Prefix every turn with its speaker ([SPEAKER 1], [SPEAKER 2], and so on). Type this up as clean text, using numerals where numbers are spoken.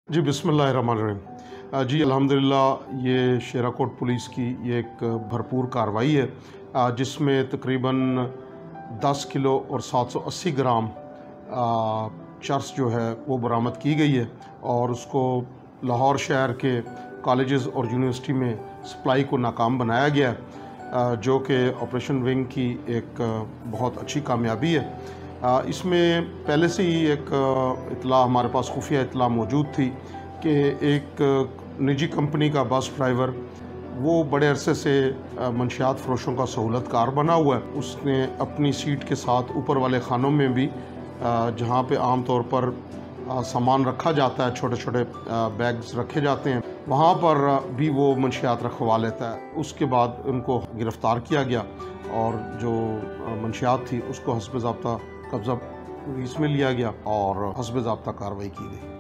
[SPEAKER 1] जी बिस्मिल्लाहिर्रहमानिर्रहीम। जी अल्हम्दुलिल्लाह ये शेराकोट पुलिस की ये एक भरपूर कार्रवाई है जिसमें तकरीबन 10 किलो और 780 ग्राम चरस जो है वो बरामद की गई है और उसको लाहौर शहर के कॉलेजेस और यूनिवर्सिटी में सप्लाई को नाकाम बनाया गया है, जो कि ऑपरेशन विंग की एक बहुत अच्छी कामयाबी है। इसमें पहले से ही एक इत्तला हमारे पास खुफिया इत्तला मौजूद थी कि एक निजी कंपनी का बस ड्राइवर वो बड़े अरसे से मंशियात फ़रोशों का सहूलतकार बना हुआ है। उसने अपनी सीट के साथ ऊपर वाले खानों में भी जहाँ पे आम तौर पर सामान रखा जाता है, छोटे छोटे बैग्स रखे जाते हैं, वहाँ पर भी वो मंशियात रखवा लेता है। उसके बाद उनको गिरफ़्तार किया गया और जो मंशियात थी उसको हस्ब ज़ाब्ता कब्ज़ा पुलिस में लिया गया और हस्ब ज़ाब्ता कार्रवाई की गई।